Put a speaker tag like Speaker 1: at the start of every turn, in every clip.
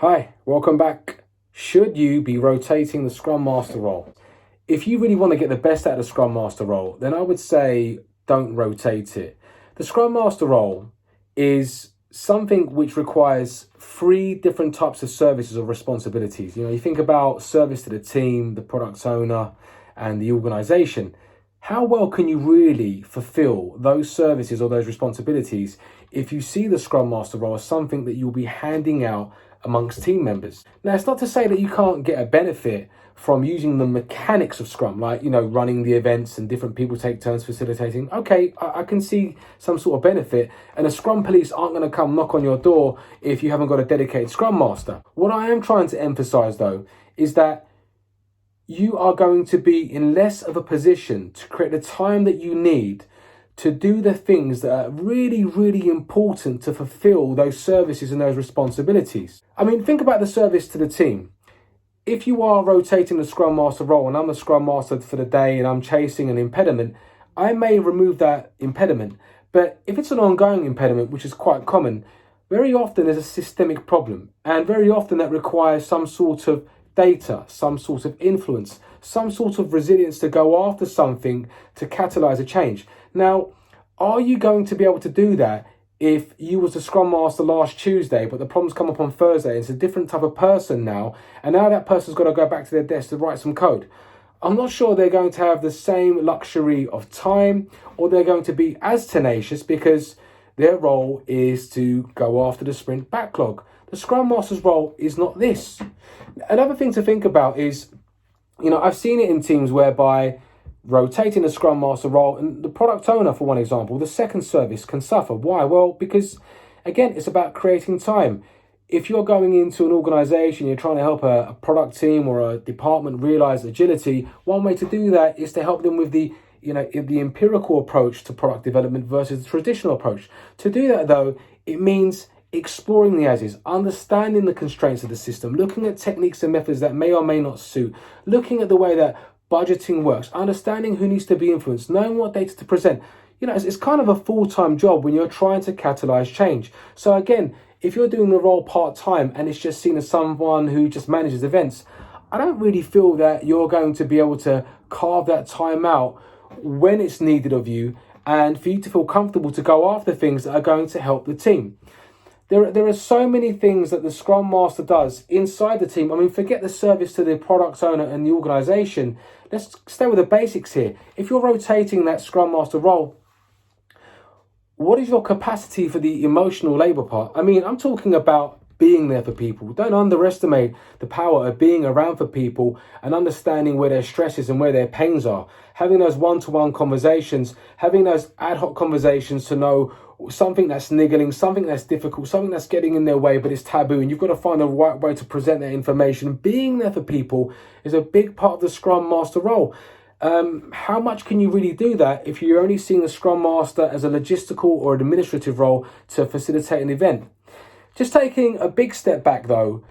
Speaker 1: Hi, welcome back. Should you be rotating the Scrum Master role? If you really want to get the best out of the Scrum Master role, then I would say don't rotate it. The Scrum Master role is something which requires three different types of services or responsibilities. You think about service to the team, the product owner, and the organization. How well can you really fulfill those services or those responsibilities if you see the Scrum Master role as something that you'll be handing out amongst team members? Now, it's not to say that you can't get a benefit from using the mechanics of Scrum, like, running the events and different people take turns facilitating. Okay, I can see some sort of benefit, and the Scrum police aren't going to come knock on your door if you haven't got a dedicated Scrum Master. What I am trying to emphasize, though, is that you are going to be in less of a position to create the time that you need to do the things that are really, really important to fulfill those services and those responsibilities. I mean, think about the service to the team. If you are rotating the Scrum Master role and I'm the Scrum Master for the day and I'm chasing an impediment, I may remove that impediment. But if it's an ongoing impediment, which is quite common, very often there's a systemic problem. And very often that requires some sort of data, some sort of influence, some sort of resilience to go after something to catalyze a change. Now, are you going to be able to do that if you was the Scrum Master last Tuesday, but the problems come up on Thursday? It's a different type of person now, and now that person's got to go back to their desk to write some code. I'm not sure they're going to have the same luxury of time, or they're going to be as tenacious because their role is to go after the sprint backlog. The Scrum Master's role is not this. Another thing to think about is, I've seen it in teams whereby rotating the Scrum Master role and the product owner, for one example, the second service can suffer. Why? Well, because again, it's about creating time. If you're going into an organization, you're trying to help a product team or a department realize agility, one way to do that is to help them with the empirical approach to product development versus the traditional approach. To do that, though, it means exploring the as-is, understanding the constraints of the system, looking at techniques and methods that may or may not suit, looking at the way that budgeting works, understanding who needs to be influenced, knowing what data to present. It's kind of a full-time job when you're trying to catalyze change. So again, if you're doing the role part-time and it's just seen as someone who just manages events, I don't really feel that you're going to be able to carve that time out when it's needed of you and for you to feel comfortable to go after things that are going to help the team. There are so many things that the Scrum Master does inside the team. I mean, forget the service to the product owner and the organization. Let's stay with the basics here. If you're rotating that Scrum Master role, what is your capacity for the emotional labor part? I mean, I'm talking about being there for people. Don't underestimate the power of being around for people and understanding where their stresses and where their pains are. Having those one-to-one conversations, having those ad hoc conversations to know something that's niggling, something that's difficult, something that's getting in their way, but it's taboo, and you've got to find the right way to present that information. Being there for people is a big part of the Scrum Master role. How much can you really do that if you're only seeing the Scrum Master as a logistical or administrative role to facilitate an event? Just taking a big step back though,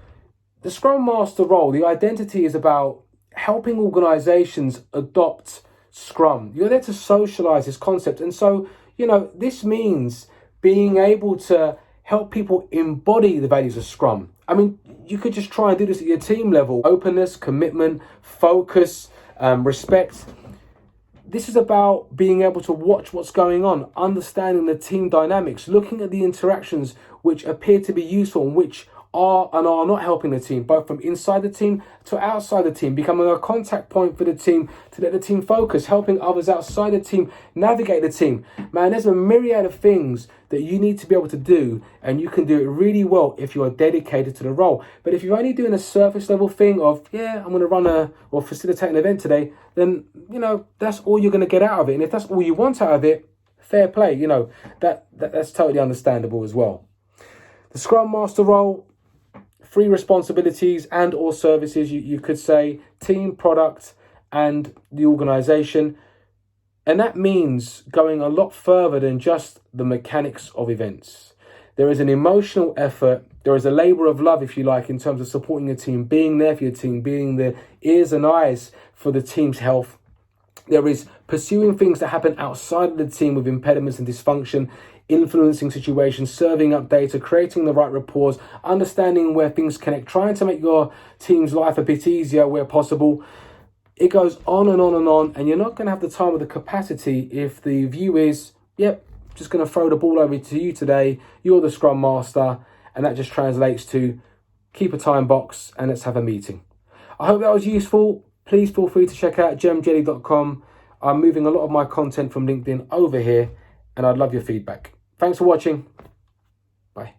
Speaker 1: the Scrum Master role, the identity is about helping organizations adopt Scrum. You're there to socialize this concept. And so, this means being able to help people embody the values of Scrum. I mean, you could just try and do this at your team level. Openness, commitment, focus, respect. This is about being able to watch what's going on, understanding the team dynamics, looking at the interactions which appear to be useful and which are and are not helping the team, both from inside the team to outside the team, becoming a contact point for the team to let the team focus, helping others outside the team navigate the team. Man, there's a myriad of things that you need to be able to do, and you can do it really well if you are dedicated to the role. But if you're only doing a surface level thing of, I'm going to run or facilitate an event today, then, that's all you're going to get out of it. And if that's all you want out of it, fair play, that's totally understandable as well. The Scrum Master role, three responsibilities and or services, you could say: team, product, and the organization. And that means going a lot further than just the mechanics of events. There is an emotional effort. There is a labor of love, if you like, in terms of supporting your team, being there for your team, being the ears and eyes for the team's health. There is pursuing things that happen outside of the team with impediments and dysfunction. influencing situations, serving up data, creating the right reports, understanding where things connect, trying to make your team's life a bit easier where possible. It goes on and on and on, and you're not going to have the time or the capacity if the view is, yep, just going to throw the ball over to you today. You're the Scrum Master, and that just translates to keep a time box and let's have a meeting. I hope that was useful. Please feel free to check out gemjelly.com. I'm moving a lot of my content from LinkedIn over here, and I'd love your feedback. Thanks for watching. Bye.